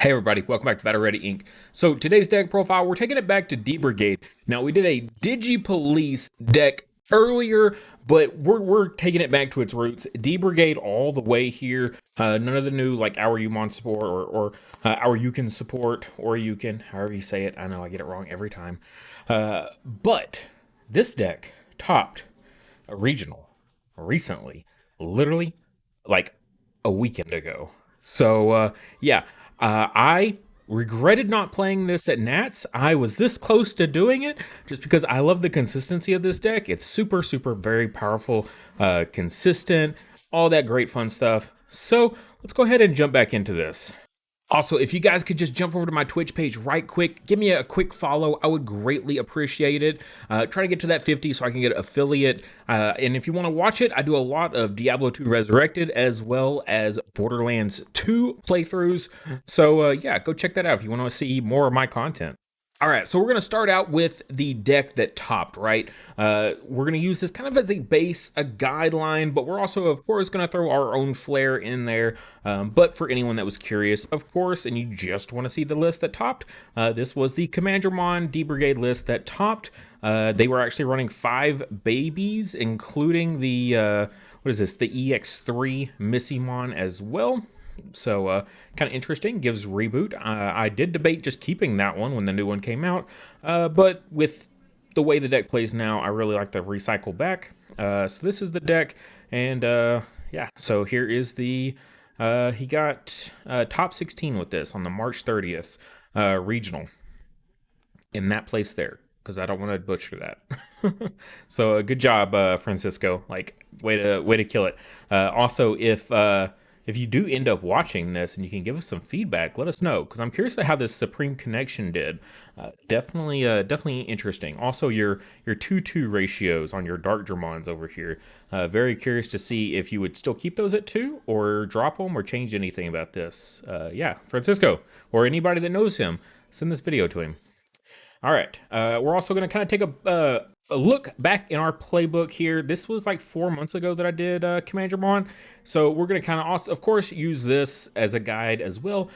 Hey everybody, welcome back to Battle Ready Inc. So today's deck profile, we're taking it back to Brigade. Now we did a Digi-Police deck earlier, but we're taking it back to its roots. Brigade all the way here. None of the new like our Umon support or our Yukon support or Yukon, however you say it. I know I get it wrong every time. But this deck topped a regional recently, literally like a weekend ago. So yeah, I regretted not playing this at Nats. I was this close to doing it just because I love the consistency of this deck. It's super, very powerful, consistent, all that great fun stuff. So let's go ahead and jump back into this. Also, if you guys could just jump over to my Twitch page right quick, give me a quick follow. I would greatly appreciate it. Try to get to that 50 so I can get affiliate. And if you want to watch it, I do a lot of Diablo 2 Resurrected as well as Borderlands 2 playthroughs. So yeah, go check that out if you want to see more of my content. All right, so we're going to start out with the deck that topped, right? We're going to use this kind of as a base, a guideline, but we're also, of course, going to throw our own flair in there. But for anyone that was curious, of course, and you just want to see the list that topped, this was the Commandramon D-Brigade list that topped. They were actually running 5 babies, including the, what is this, the EX3 Missimon as well. So kind of interesting, gives reboot. I did debate just keeping that one when the new one came out, but with the way the deck plays now, I really like to recycle back. So this is the deck, and yeah, so here is the, he got top 16 with this on the March 30th regional in that place there, because I don't want to butcher that. So good job, Francisco, like way to kill it. Also, if you do end up watching this and you can give us some feedback, let us know, because I'm curious to how this Supreme Connection did. Definitely interesting. Also, your 2-2 ratios on your Dark Dramons over here. Very curious to see if you would still keep those at 2 or drop them or change anything about this. Yeah, Francisco or anybody that knows him, send this video to him. All right, we're also going to kind of take a look back in our playbook here. This was like 4 months ago that I did Commandramon, so we're going to kind of also, of course, use this as a guide as well.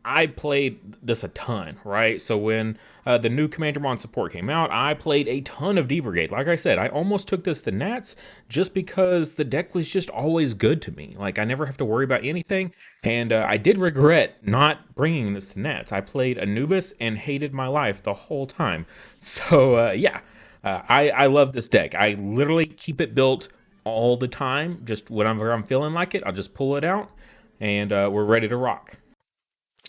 I played this a ton, right? So when the new Commandramon support came out, I played a ton of D-Brigade. Like I said, I almost took this to Nats just because the deck was just always good to me. Like, I never have to worry about anything, and I did regret not bringing this to Nats. I played Anubis and hated my life the whole time. So, yeah, I love this deck. I literally keep it built all the time. Just whenever I'm feeling like it, I'll just pull it out, and we're ready to rock.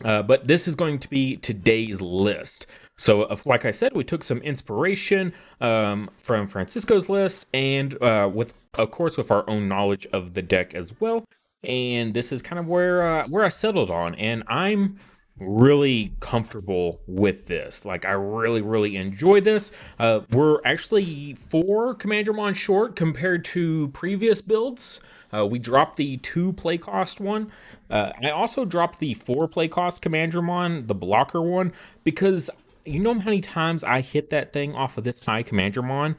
But this is going to be today's list. So, like I said, we took some inspiration from Francisco's list, and with, of course, with our own knowledge of the deck as well. And this is kind of where I settled on, and I'm really comfortable with this. Like, I really enjoy this. We're actually 4 Commandramon short compared to previous builds. We dropped the 2 play cost one. I also dropped the 4 play cost Commandramon, the blocker one, because you know how many times I hit that thing off of this high Commandramon?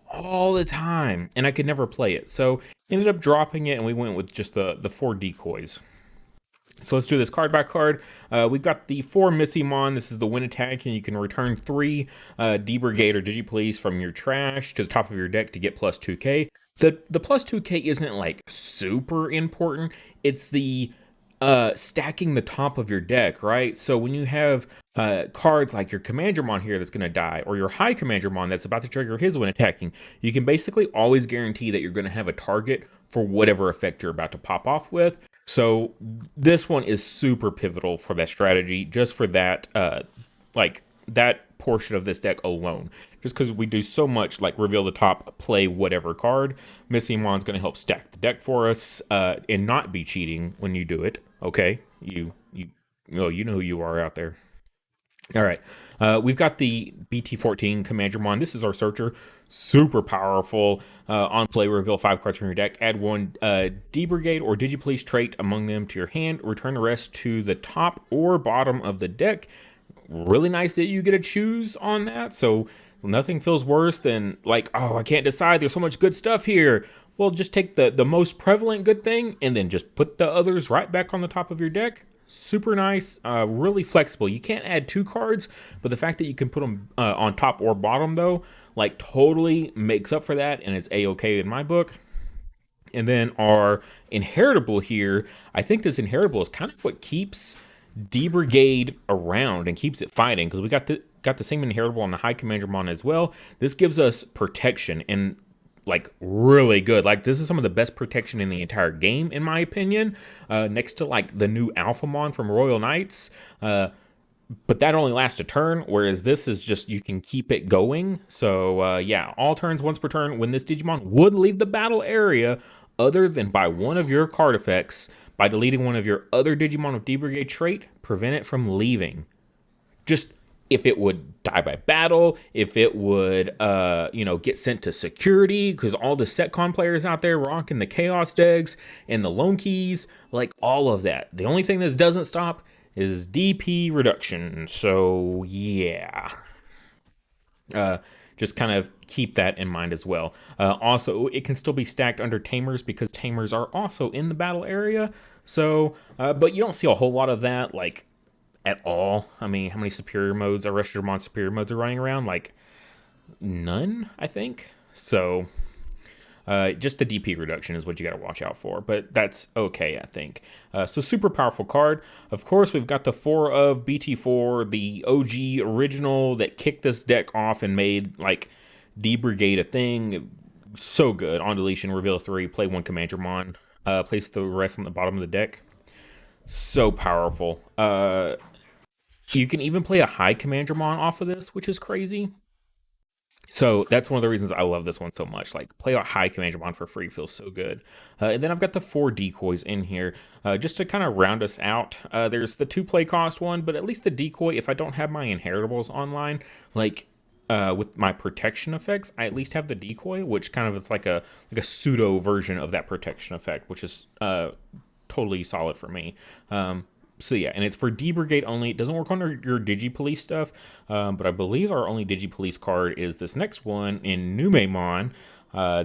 All the time, and I could never play it. So ended up dropping it, and we went with just the 4 decoys. So let's do this card by card. We've got the 4 Missimon. This is the win attack, and you can return 3 D-Brigade or Digi-Police from your trash to the top of your deck to get plus 2k. The plus 2k isn't like super important. It's the stacking the top of your deck, right? So when you have cards like your Commandramon here that's going to die, or your high Commandramon that's about to trigger his when attacking, you can basically always guarantee that you're going to have a target for whatever effect you're about to pop off with. So this one is super pivotal for that strategy, just for that, like that portion of this deck alone. Just because we do so much, like reveal the top, play whatever card, Missimon's going to help stack the deck for us, and not be cheating when you do it. Okay, you know who you are out there. All right, we've got the BT15 Commandramon. This is our searcher, super powerful. On play, reveal 5 cards from your deck. Add 1 D-Brigade or Digi-Police trait among them to your hand. Return the rest to the top or bottom of the deck. Really nice that you get to choose on that. So nothing feels worse than like, oh, I can't decide. There's so much good stuff here. Well, just take the most prevalent good thing and then just put the others right back on the top of your deck. Super nice, really flexible. You can't add 2 cards, but the fact that you can put them on top or bottom, though, like totally makes up for that, and it's a-okay in my book. And then our inheritable here, I think this inheritable is kind of what keeps D Brigade around and keeps it fighting, because we got the same inheritable on the High Commandramon as well. This gives us protection, and like really good. Like this is some of the best protection in the entire game, in my opinion. Next to like the new Alphamon from Royal Knights. But that only lasts a turn, whereas this is just, you can keep it going. So yeah, all turns, once per turn, when this Digimon would leave the battle area, other than by one of your card effects, by deleting one of your other Digimon with D Brigade trait, prevent it from leaving. Just if it would die by battle, if it would, get sent to security, because all the Setcon players out there rocking the Chaos decks and the Lone Keys, like all of that. The only thing this doesn't stop is DP reduction. So yeah, just kind of keep that in mind as well. Also, it can still be stacked under Tamers, because Tamers are also in the battle area. So, but you don't see a whole lot of that, like, at all. I mean, how many superior modes, Arrestramon superior modes are running around? Like, none, I think. So, just the DP reduction is what you got to watch out for, but that's okay, I think. So super powerful card. Of course, we've got the 4 of BT4, the OG original that kicked this deck off and made like D Brigade a thing. So good. On deletion, reveal 3, play 1 Commandramon, place the rest on the bottom of the deck. So powerful. You can even play a high Commandramon off of this, which is crazy. So that's one of the reasons I love this one so much. Like, play a high Commandramon for free feels so good. And then I've got the 4 decoys in here just to kind of round us out. There's the 2 play cost one, but at least the decoy, if I don't have my inheritables online, like with my protection effects, I at least have the decoy, which kind of it's like a pseudo version of that protection effect, which is totally solid for me. So yeah, and it's for D Brigade only. It doesn't work on your Digipolice stuff, but I believe our only Digipolice card is this next one in Numemon.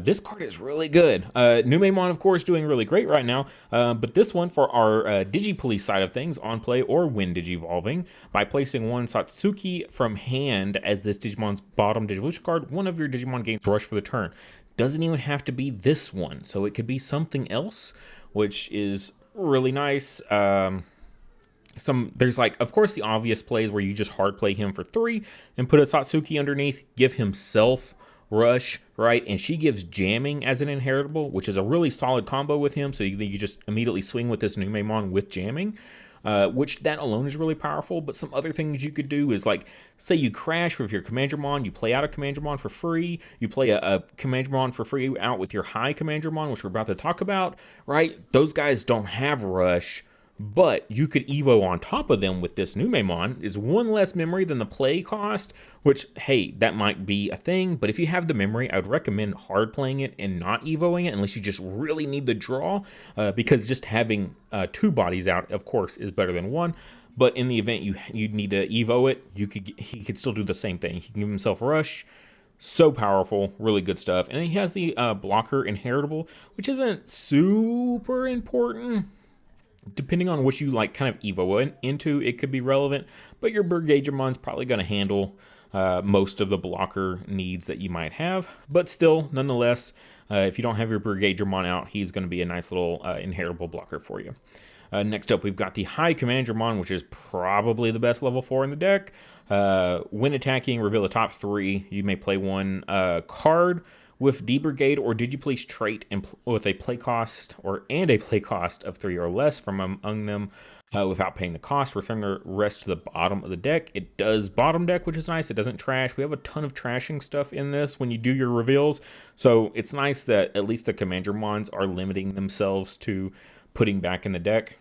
This card is really good. Numemon, of course, doing really great right now, but this one for our Digipolice side of things, on play or when Digivolving, by placing 1 Satsuki from hand as this Digimon's bottom Digivolution card, one of your Digimon gains rush for the turn. Doesn't even have to be this one, so it could be something else, which is really nice. There's like, of course, the obvious plays where you just hard play him for 3 and put a Satsuki underneath, give himself rush, right? And she gives jamming as an inheritable, which is a really solid combo with him. So you just immediately swing with this Numemon with jamming, which that alone is really powerful. But some other things you could do is, like, say you crash with your Commandramon, you play out a Commandramon for free, you play a Commandramon for free out with your high Commandramon, which we're about to talk about, right? Those guys don't have rush, but you could Evo on top of them with this Numemon. Is 1 less memory than the play cost, which, hey, that might be a thing, but if you have the memory, I would recommend hard playing it and not Evoing it unless you just really need the draw, because just having 2 bodies out, of course, is better than 1. But in the event you need to Evo it, he could still do the same thing. He can give himself rush. So powerful, really good stuff. And he has the blocker inheritable, which isn't super important. Depending on what you like kind of Evo into, it could be relevant, but your Brigademon's probably going to handle most of the blocker needs that you might have. But still, nonetheless, if you don't have your Brigademon out, he's going to be a nice little inheritable blocker for you. Next up, we've got the High Commandramon, which is probably the best level 4 in the deck. When attacking, reveal the top 3. You may play 1 card with D Brigade or Digipolice trait and with a play cost of 3 or less from among them without paying the cost. Return the rest to the bottom of the deck. It does bottom deck, which is nice. It doesn't trash. We have a ton of trashing stuff in this when you do your reveals. So it's nice that at least the Commandramons are limiting themselves to putting back in the deck.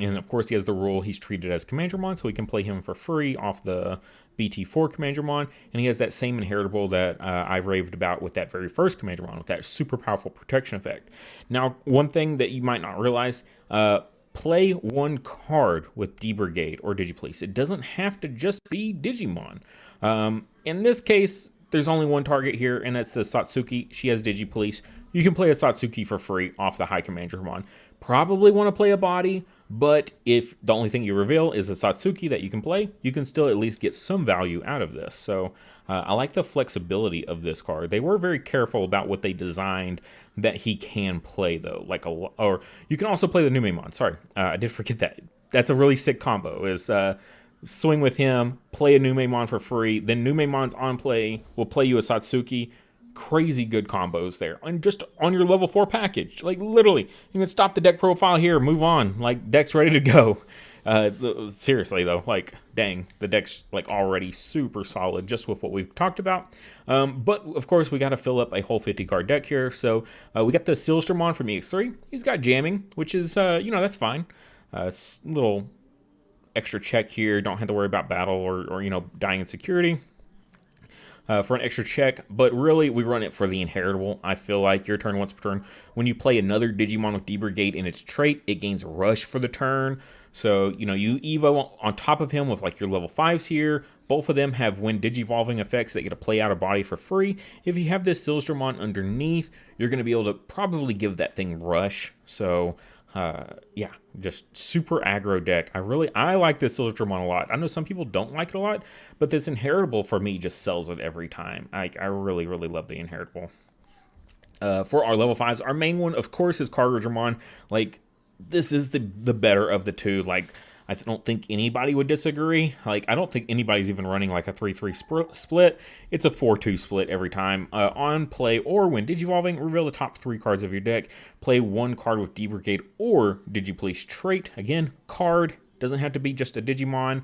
And of course, he has the rule he's treated as Commandramon, so we can play him for free off the BT4 Commandramon. And he has that same inheritable that I raved about with that very first Commandramon, with that super powerful protection effect. Now, one thing that you might not realize, play 1 card with D Brigade or Digipolice. It doesn't have to just be Digimon. In this case, there's only one target here, and that's the Satsuki. She has Digipolice. You can play a Satsuki for free off the High Commandramon. Probably want to play a body, but if the only thing you reveal is a Satsuki that you can play, you can still at least get some value out of this. So I like the flexibility of this card. They were very careful about what they designed that he can play, though. Or you can also play the Numemon. Sorry, I did forget that. That's a really sick combo, is swing with him, play a Numemon for free, then Numemon's on play will play you a Satsuki. Crazy good combos there. And just on your level 4 package. Like, literally, you can stop the deck profile here, move on. Like, deck's ready to go. Seriously, though, like, dang, the deck's, like, already super solid just with what we've talked about. But, of course, we got to fill up a whole 50-card deck here. So, we got the Silstramon from EX3. He's got jamming, which is, that's fine. Little extra check here. Don't have to worry about battle or dying in security. For an extra check, but really we run it for the inheritable. I feel like your turn once per turn. When you play another Digimon with D-Brigade in its trait, it gains Rush for the turn. So, you Evo on top of him with like your level 5s here. Both of them have when Digivolving effects that get to play out a body for free. If you have this Silstramon underneath, you're going to be able to probably give that thing Rush. So, yeah, just super aggro deck. I like this Silstramon a lot. I know some people don't like it a lot, but this inheritable for me just sells it every time. I really, really love the inheritable. For our level 5s, our main one, of course, is Commandramon. Like, this is the better of the two. Like, I don't think anybody would disagree. Like, I don't think anybody's even running like a 3-3 split. It's a 4-2 split every time. On play or when Digivolving, reveal the top 3 cards of your deck. Play 1 card with D-Brigade or Digipolice trait. Again, card. Doesn't have to be just a Digimon.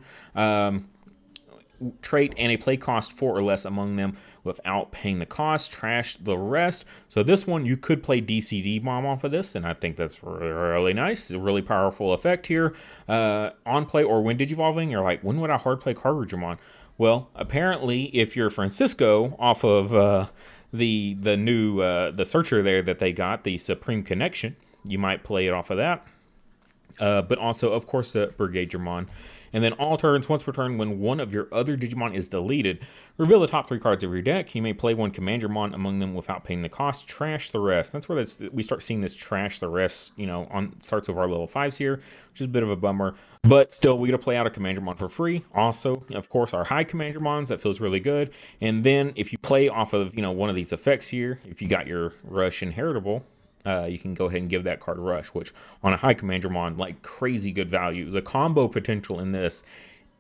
Trait and a play cost 4 or less among them without paying the cost. Trash the rest. So this one, you could play DCD Mom off of this, and I think that's really nice. It's a really powerful effect here. On play or when Digivolving, you're like, when would I hard play Commandramon? Well, apparently, if you're Francisco off of the new the searcher there that they got, the Supreme Connection, you might play it off of that. But also, of course, the Brigadramon. And then all turns, once per turn, when one of your other Digimon is deleted, reveal the top 3 cards of your deck. You may play 1 Commandramon among them without paying the cost. Trash the rest. That's where we start seeing this trash the rest, starts with our level 5s here, which is a bit of a bummer. But still, we get to play out a Commandramon for free. Also, of course, our high Commandramons, that feels really good. And then if you play off of, one of these effects here, if you got your Rush Inheritable, you can go ahead and give that card Rush, which on a high Commandramon, like crazy good value. The combo potential in this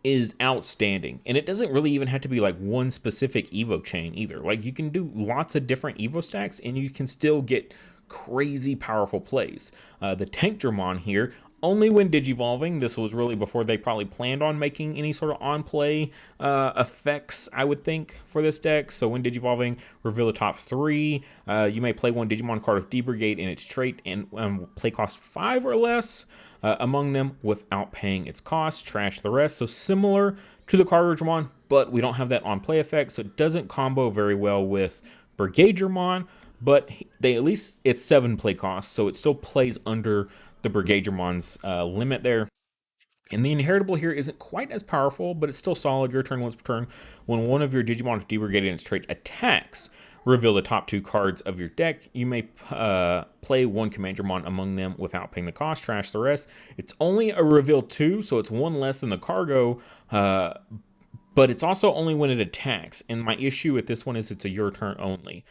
is outstanding. And it doesn't really even have to be like one specific Evo chain either. Like you can do lots of different Evo stacks and you can still get crazy powerful plays. The Tankdramon here, only when Digivolving. This was really before they probably planned on making any sort of on-play effects, I would think, for this deck. So when Digivolving, reveal the top 3. You may play 1 Digimon card of D-Brigade in its trait and play cost 5 or less among them without paying its cost. Trash the rest. So similar to the Commandramon, but we don't have that on-play effect, so it doesn't combo very well with Brigadramon, but at least it's 7 play costs, so it still plays under the Brigadramon's limit there. And the inheritable here isn't quite as powerful, but it's still solid. Your turn once per turn. When one of your Digimon with D-Brigade in its trait attacks, reveal the top 2 cards of your deck. You may play 1 Commandramon among them without paying the cost. Trash the rest. It's only a reveal 2, so it's 1 less than the cargo, but it's also only when it attacks. And my issue with this one is it's a your turn only.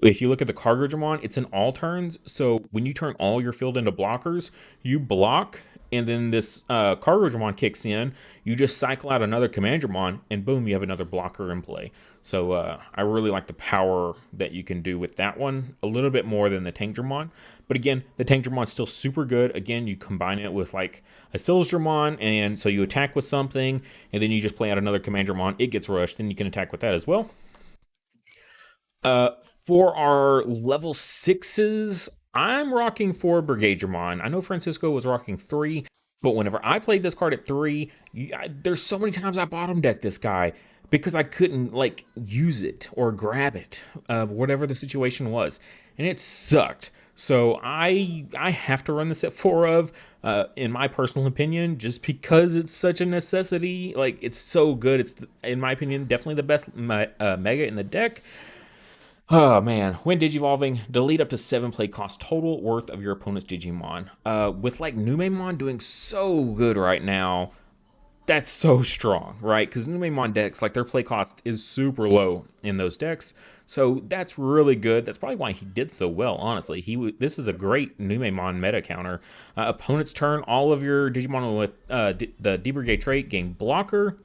If you look at the Commandramon, it's in all turns. So when you turn all your field into blockers, you block, and then this Commandramon kicks in. You just cycle out another Commandramon, and boom, you have another blocker in play. So I really like the power that you can do with that one, a little bit more than the Tankdramon. But again, the Tankdramon is still super good. Again, you combine it with like a Silstramon, and so you attack with something, and then you just play out another Commandramon. It gets rushed, then you can attack with that as well. For our level 6s, I'm rocking 4 Brigadramon. I know Francisco was rocking 3, but whenever I played this card at 3, there's so many times I bottom decked this guy because I couldn't use it or grab it, whatever the situation was, and it sucked. So I have to run this at 4 of, in my personal opinion, just because it's such a necessity. Like, it's so good. It's, in my opinion, definitely the best mega in the deck. Oh man, when digivolving, delete up to 7 play cost total worth of your opponent's Digimon. With like Numemon doing so good right now, that's so strong, right? Because Numemon decks, like their play cost is super low in those decks, so that's really good. That's probably why he did so well. Honestly, this is a great Numemon meta counter. Opponent's turn, all of your Digimon with the D-Brigade trait gain blocker.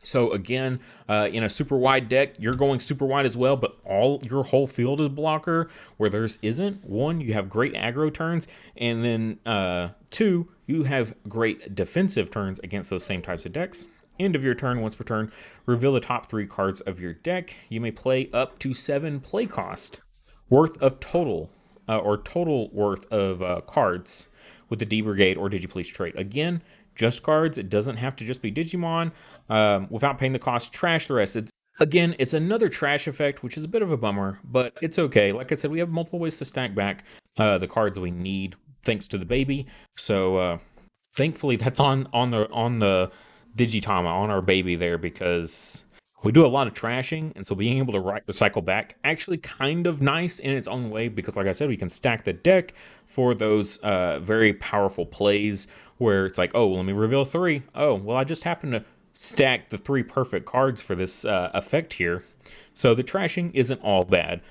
So again, in a super wide deck, you're going super wide as well, but your whole field is blocker, where theirs isn't. 1, you have great aggro turns, and then 2, you have great defensive turns against those same types of decks. End of your turn, once per turn, reveal the top 3 cards of your deck. You may play up to 7 play cost worth of total, or total worth of cards with the D-Brigade or Digipolice trait. Again, just cards. It doesn't have to just be Digimon. Without paying the cost, trash the rest. It's another trash effect, which is a bit of a bummer, but it's okay. Like I said, we have multiple ways to stack back the cards we need, thanks to the baby. So thankfully, that's on the Digitama, on our baby there, because we do a lot of trashing, and so being able to recycle back actually kind of nice in its own way, because like I said, we can stack the deck for those very powerful plays where it's like, oh, well, let me reveal 3. Oh, well, I just happen to stack the 3 perfect cards for this effect here. So the trashing isn't all bad,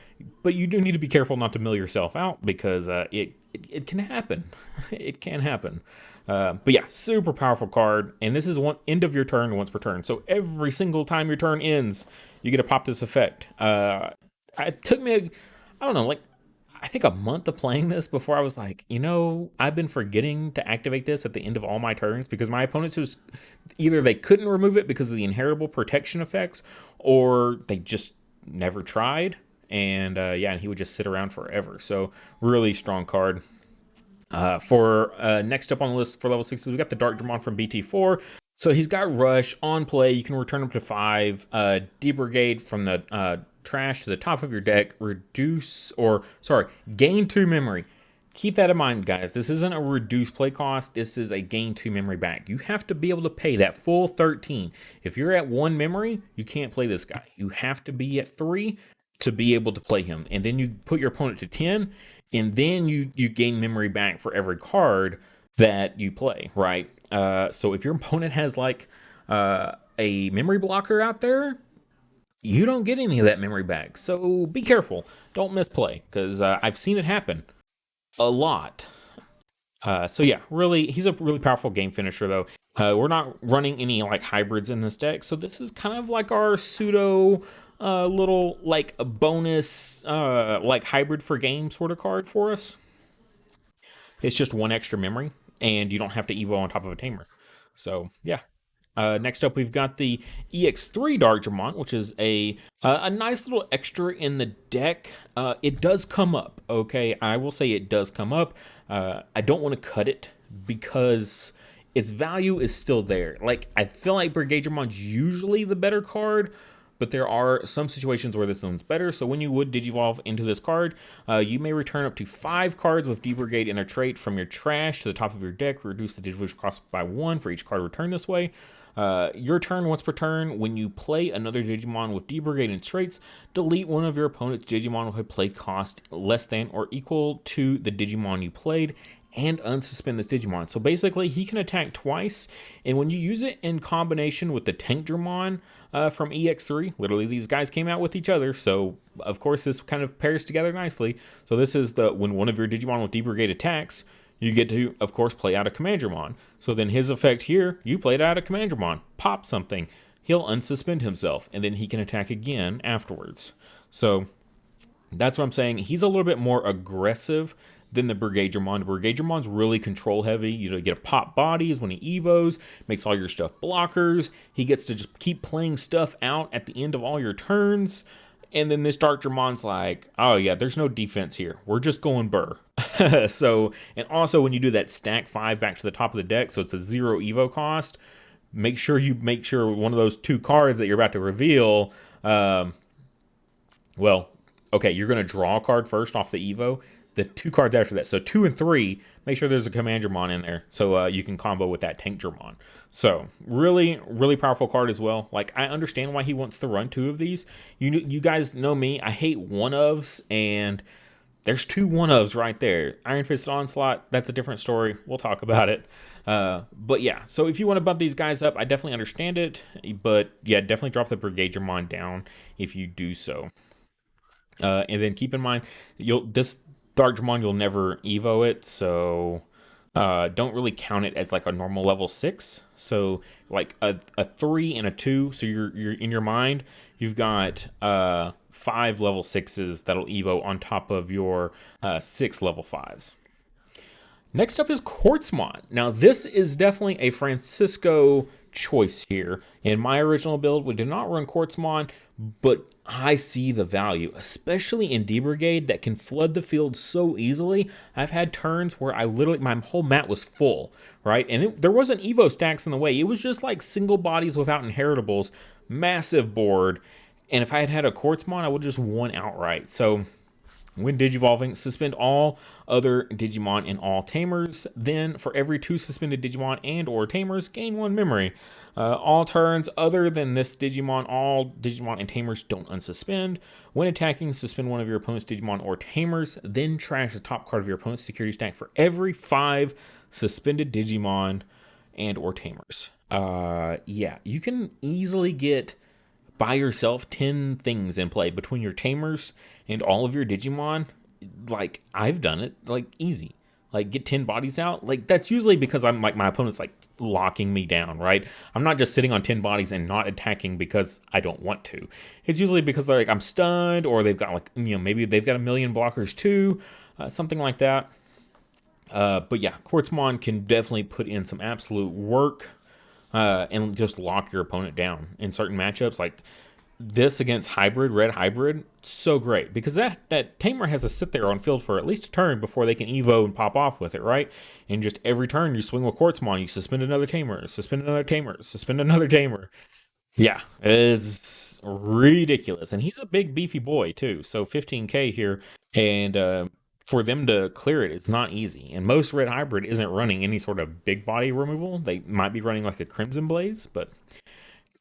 but you do need to be careful not to mill yourself out, because it can happen. It can happen. But yeah, super powerful card, and this is one end of your turn once per turn. So every single time your turn ends, you get to pop this effect. It took me, I don't know, like I think a month of playing this before I was like, I've been forgetting to activate this at the end of all my turns, because my opponents was either they couldn't remove it because of the inheritable protection effects, or they just never tried. And and he would just sit around forever. So really strong card. For next up on the list for level 6, we got the Darkdramon from BT4. So he's got Rush on play. You can return up to 5. D-Brigade from the trash to the top of your deck. Gain 2 memory. Keep that in mind, guys. This isn't a reduced play cost. This is a gain 2 memory back. You have to be able to pay that full 13. If you're at 1 memory, you can't play this guy. You have to be at 3 to be able to play him. And then you put your opponent to 10, and then you gain memory back for every card that you play, right? So if your opponent has like a memory blocker out there, you don't get any of that memory back. So be careful. Don't misplay, because I've seen it happen a lot. So yeah, he's a really powerful game finisher, though. We're not running any like hybrids in this deck, so this is kind of like our pseudo little like a bonus like hybrid for game sort of card for us. It's just 1 extra memory, and you don't have to evo on top of a tamer. So yeah. Next up, we've got the EX3 Darkdramon, which is a nice little extra in the deck. It does come up, okay? I will say it does come up. I don't want to cut it, because its value is still there. Like, I feel like Brigademon's usually the better card, but there are some situations where this one's better. So when you would Digivolve into this card, you may return up to 5 cards with D-Brigade in a trait from your trash to the top of your deck. Reduce the Digivolve cost by 1 for each card returned this way. Your turn, once per turn, when you play another Digimon with D-Brigade and traits, delete one of your opponent's Digimon with a play cost less than or equal to the Digimon you played, and unsuspend this Digimon. So basically, he can attack twice, and when you use it in combination with the Tankdramon from EX3, literally these guys came out with each other, so of course this kind of pairs together nicely. So this is when one of your Digimon with D-Brigade attacks, you get to, of course, play out a Commandramon. So then his effect here, you played out a Commandramon, pop something, he'll unsuspend himself, and then he can attack again afterwards. So that's what I'm saying. He's a little bit more aggressive than the Brigadramon. The Brigadramon's really control heavy. You get to pop bodies when he evos, makes all your stuff blockers. He gets to just keep playing stuff out at the end of all your turns. And then this Darkdramon's like, oh yeah, there's no defense here. We're just going burr. So, and also when you do that stack 5 back to the top of the deck, so it's a 0 evo cost, make sure one of those 2 cards that you're about to reveal, well, okay, you're going to draw a card first off the evo. the 2 cards after that. So 2 and 3, make sure there's a Commandramon in there so you can combo with that Tankdramon. So really, really powerful card as well. Like, I understand why he wants to run 2 of these. You guys know me, I hate one-ofs, and there's 2 one-ofs right there. Iron Fisted Onslaught, that's a different story. We'll talk about it. But yeah, so if you want to bump these guys up, I definitely understand it. But yeah, definitely drop the Brigadramon down if you do so. And then keep in mind, this Darkdramon, you'll never Evo it, so don't really count it as like a normal level 6. So like a 3 and a 2. So you're in your mind, you've got 5 level 6s that'll Evo on top of your 6 level 5s. Next up is Quartzmon. Now, this is definitely a Francisco choice here. In my original build, we did not run Quartzmon, but I see the value, especially in D-Brigade that can flood the field so easily. I've had turns where my whole mat was full, right? And there wasn't Evo stacks in the way. It was just like single bodies without inheritables, massive board. And if I had had a Quartzmon, I would just won outright. So when Digivolving, suspend all other Digimon and all Tamers. Then, for every 2 suspended Digimon and or Tamers, gain 1 memory. All turns other than this Digimon, all Digimon and Tamers don't unsuspend. When attacking, suspend one of your opponent's Digimon or Tamers. Then trash the top card of your opponent's security stack for every 5 suspended Digimon and or Tamers. Yeah, you can easily get by yourself 10 things in play between your Tamers and all of your Digimon. Like, I've done it, like, easy. Like, get 10 bodies out. Like, that's usually because I'm like, my opponent's like locking me down, right? I'm not just sitting on 10 bodies and not attacking because I don't want to. It's usually because like I'm stunned, or they've got like, maybe they've got a million blockers too, something like that. But yeah, Quartzmon can definitely put in some absolute work and just lock your opponent down in certain matchups. Like this against red hybrid, so great, because that Tamer has to sit there on field for at least a turn before they can Evo and pop off with it, right? And just every turn you swing with Quartzmon, you suspend another Tamer, suspend another Tamer, suspend another Tamer. Yeah, it's ridiculous. And he's a big beefy boy too, so 15k here, and for them to clear it, it's not easy. And most red hybrid isn't running any sort of big body removal. They might be running like a Crimson Blaze, but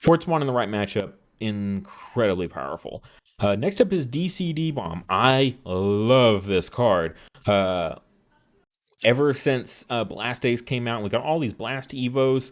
Quartzmon in the right matchup, incredibly powerful. Next up is DCD Bomb. I love this card. Ever since Blast Ace came out, we got all these Blast Evos.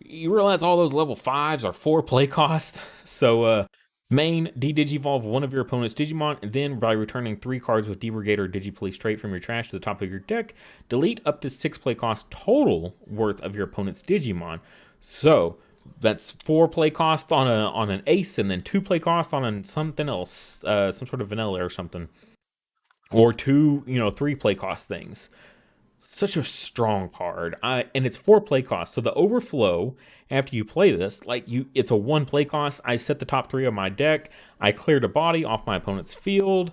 You realize all those level 5s are 4 play cost. So main, de-Digivolve one of your opponent's Digimon, and then by returning 3 cards with D-Brigade or Digipolice trait from your trash to the top of your deck, delete up to 6 play cost total worth of your opponent's Digimon. So that's 4 play cost on an ace, and then 2 play cost on something else, some sort of vanilla or something, or 2, 3 play cost things. Such a strong card, and it's 4 play cost. So the overflow after you play this, it's a 1 play cost. I set the top 3 of my deck. I cleared a body off my opponent's field.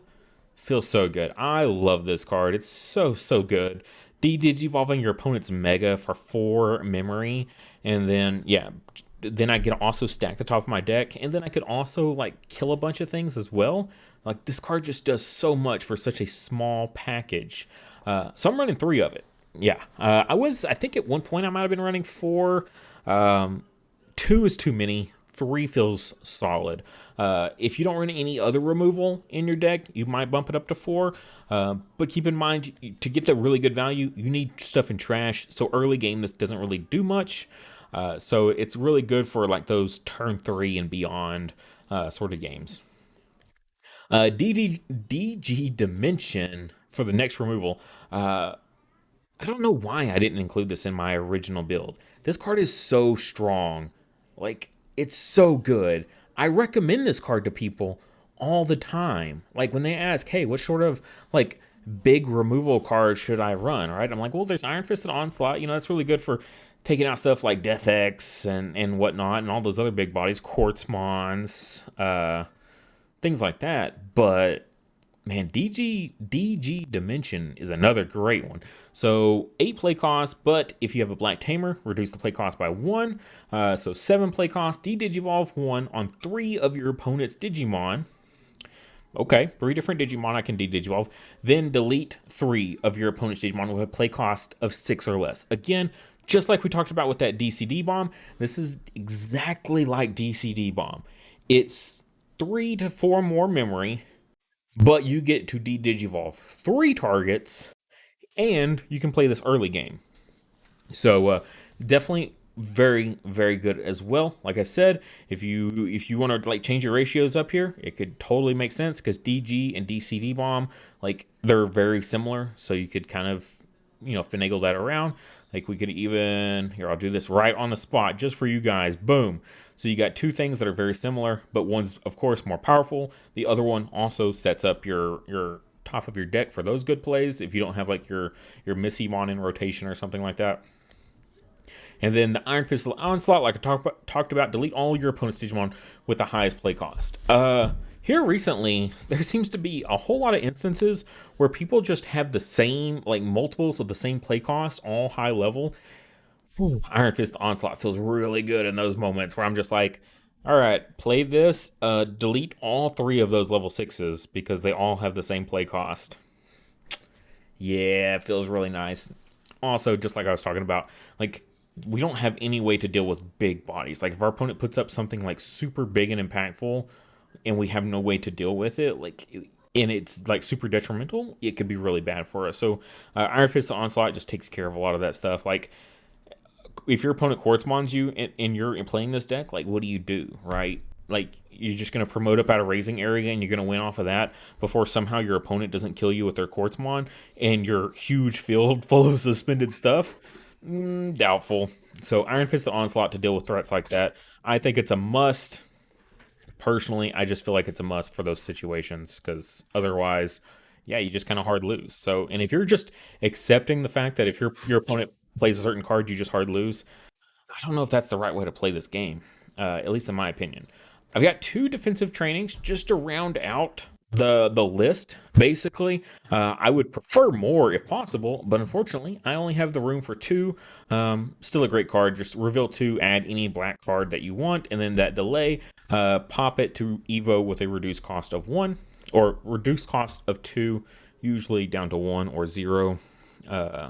Feels so good. I love this card. It's so good. De-Digivolving your opponent's Mega for 4 memory, and then then I could also stack the top of my deck, and then I could also like kill a bunch of things as well. Like, this card just does so much for such a small package. So I'm running 3 of it. Yeah, I think at one point I might have been running 4. 2 is too many. 3 feels solid. If you don't run any other removal in your deck, you might bump it up to 4. But keep in mind, to get the really good value, you need stuff in trash. So early game, this doesn't really do much. So it's really good for like those turn 3 and beyond sort of games. DG Dimension for the next removal. I don't know why I didn't include this in my original build. This card is so strong. Like, it's so good. I recommend this card to people all the time. Like, when they ask, hey, what sort of like big removal card should I run, right? I'm like, well, there's Iron Fisted Onslaught. That's really good for taking out stuff like Death X and whatnot, and all those other big bodies, Quartzmons, things like that. But man, DG Dimension is another great one. So 8 play cost, but if you have a Black Tamer, reduce the play cost by 1. So 7 play cost, de-Digivolve 1 on 3 of your opponent's Digimon. Okay, 3 different Digimon I can de-digivolve. Then delete 3 of your opponent's Digimon with a play cost of 6 or less. Again, just like we talked about with that DCD bomb, this is exactly like DCD bomb. It's 3 to 4 more memory, but you get to de-digivolve 3 targets, and you can play this early game. So definitely very very good as well. Like I said, if you want to like change your ratios up here, it could totally make sense because DG and DCD bomb, like, they're very similar. So you could kind of, finagle that around. Like, we could even, here, I'll do this right on the spot just for you guys. Boom. So you got 2 things that are very similar, but one's of course more powerful. The other one also sets up your top of your deck for those good plays if you don't have like your Missymon in rotation or something like that. And then the Iron Fist Onslaught, like I talked about, delete all your opponent's Digimon with the highest play cost. Here recently, there seems to be a whole lot of instances where people just have the same, like, multiples of the same play cost, all high level. Ooh, Iron Fist Onslaught feels really good in those moments where I'm just like, all right, play this, delete all 3 of those level 6s because they all have the same play cost. Yeah, it feels really nice. Also, just like I was talking about, like, we don't have any way to deal with big bodies. Like, if our opponent puts up something like super big and impactful and we have no way to deal with it, like, and it's like super detrimental, it could be really bad for us. So Iron Fist Onslaught just takes care of a lot of that stuff. Like, if your opponent Quartzmons you and you're playing this deck, like, what do you do, right? Like, you're just going to promote up out of raising area and you're going to win off of that before somehow your opponent doesn't kill you with their Quartzmon and your huge field full of suspended stuff. Doubtful. So Iron Fist the Onslaught to deal with threats like that, I think it's a must. Personally, I just feel like it's a must for those situations because otherwise, yeah, you just kind of hard lose. So, and if you're just accepting the fact that if your opponent plays a certain card, you just hard lose, I don't know if that's the right way to play this game, at least in my opinion. I've got 2 defensive trainings just to round out the list. Basically, I would prefer more if possible, but unfortunately, I only have the room for 2. Still a great card. Just reveal 2, add any black card that you want, and then that delay, pop it to Evo with a reduced cost of 1 or reduced cost of 2, usually down to 1 or 0,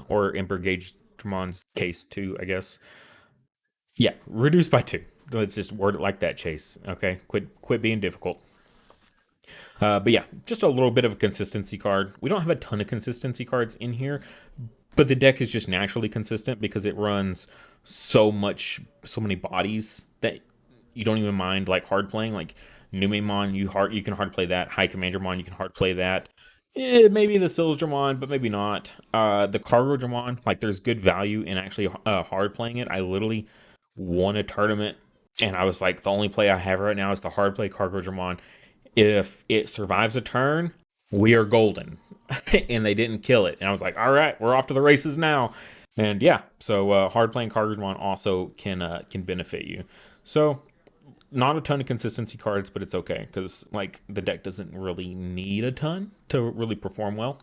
or in Brigademon's case 2, I guess. Yeah, reduced by 2. Let's just word it like that, Chase. Okay, quit being difficult. But yeah, just a little bit of a consistency card. We don't have a ton of consistency cards in here, but the deck is just naturally consistent because it runs so many bodies that you don't even mind like hard playing. Like Numemon, you can hard play that. High Commandramon, you can hard play that. Maybe the Sildramon, but maybe not. The Cargodramon, like, there's good value in actually hard playing it. I literally won a tournament, and I was like, the only play I have right now is the hard play Cargodramon. If it survives a turn, we are golden. And they didn't kill it. And I was like, all right, we're off to the races now. And yeah, so hard playing Cargodramon also can benefit you. So not a ton of consistency cards, but it's okay because like the deck doesn't really need a ton to really perform well.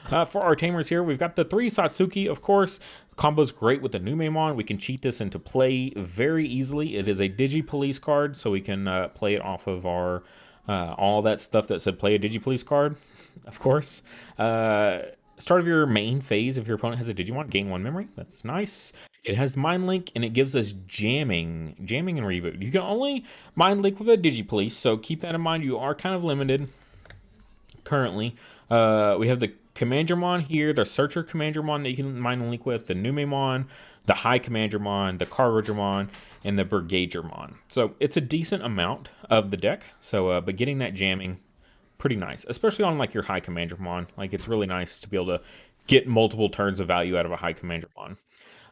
For our tamers here, we've got the 3 Satsuki, of course. Combo's great with the Numemon. We can cheat this into play very easily. It is a Digi-Police card, so we can play it off of our all that stuff that said play a Digi-Police card, of course. Start of your main phase, if your opponent has a Digimon, gain 1 memory. That's nice. It has Mind Link, and it gives us jamming and reboot. You can only Mind Link with a Digi-Police, so keep that in mind. You are kind of limited currently. We have the Commandramon here, the Searcher Commandramon that you can Mind Link with, the Numemon, the High Commandramon, the Cargodramon, and the Brigadramon. So it's a decent amount of the deck. So, but getting that jamming, pretty nice, especially on like your High Commandramon. Like, it's really nice to be able to get multiple turns of value out of a High Commandramon.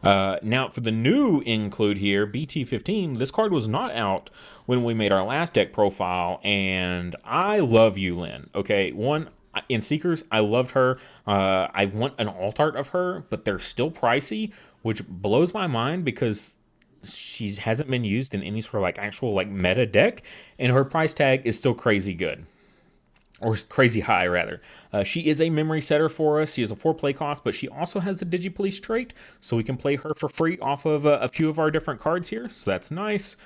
Now for the new include here, BT15, this card was not out when we made our last deck profile, and I love Yulin. Okay, in Seekers, I loved her. I want an alt art of her, but they're still pricey, which blows my mind because she hasn't been used in any sort of like actual like meta deck, and her price tag is still crazy good. Or crazy high, rather. She is a memory setter for us. She has a 4 play cost, but she also has the Digi-Police trait, so we can play her for free off of a few of our different cards here, so that's nice.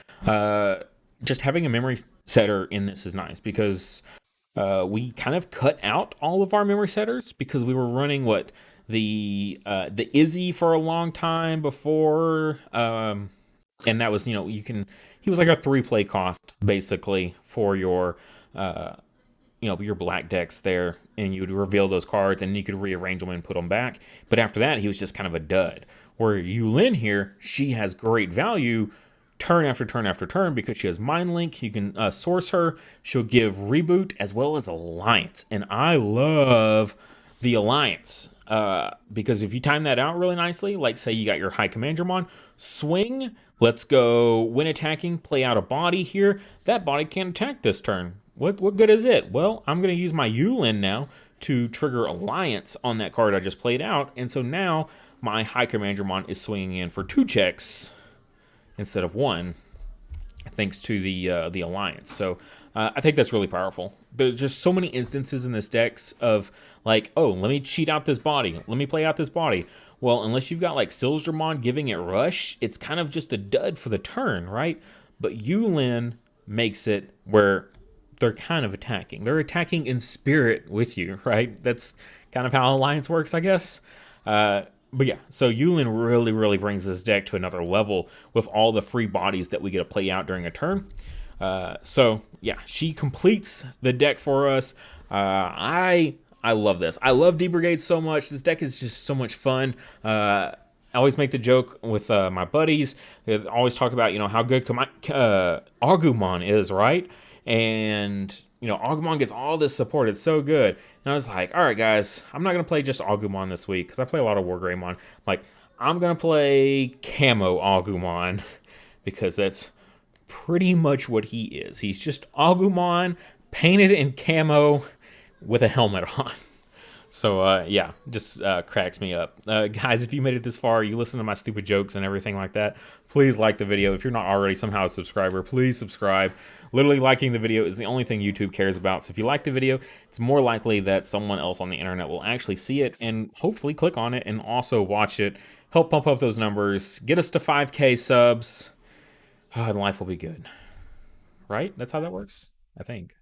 Just having a memory setter in this is nice, because We kind of cut out all of our memory setters because we were running what the Izzy for a long time before, and that was, you can, he was like a 3 play cost basically for your your black decks there, and you would reveal those cards and you could rearrange them and put them back. But after that, he was just kind of a dud. Where Yulin here, she has great value turn after turn after turn because she has Mind Link. You can source her. She'll give Reboot as well as Alliance. And I love the Alliance because if you time that out really nicely, like say you got your High Commandramon, swing, let's go when attacking, play out a body here. That body can't attack this turn. What good is it? Well, I'm going to use my Yulin now to trigger Alliance on that card I just played out. And so now my High Commandramon is swinging in for 2 checks instead of 1, thanks to the Alliance. So I think that's really powerful. There's just so many instances in this decks of like, oh, let me cheat out this body. Let me play out this body. Well, unless you've got like Sildramon giving it rush, it's kind of just a dud for the turn, right? But Yulin makes it where they're kind of attacking. They're attacking in spirit with you, right? That's kind of how Alliance works, I guess. But yeah, so Yulin really, really brings this deck to another level with all the free bodies that we get to play out during a turn. So yeah, she completes the deck for us. I love this. I love D Brigade so much. This deck is just so much fun. I always make the joke with my buddies. They always talk about how good Agumon is, right? And Agumon gets all this support. It's so good. And I was like, all right, guys, I'm not gonna play just Agumon this week because I play a lot of Wargreymon. Like, I'm gonna play Camo Agumon because that's pretty much what he is. He's just Agumon painted in camo with a helmet on. So yeah, just cracks me up. Guys, if you made it this far, you listen to my stupid jokes and everything like that, please like the video. If you're not already somehow a subscriber, please subscribe. Literally liking the video is the only thing YouTube cares about. So if you like the video, it's more likely that someone else on the internet will actually see it and hopefully click on it and also watch it. Help pump up those numbers. Get us to 5K subs. And life will be good. Right? That's how that works, I think.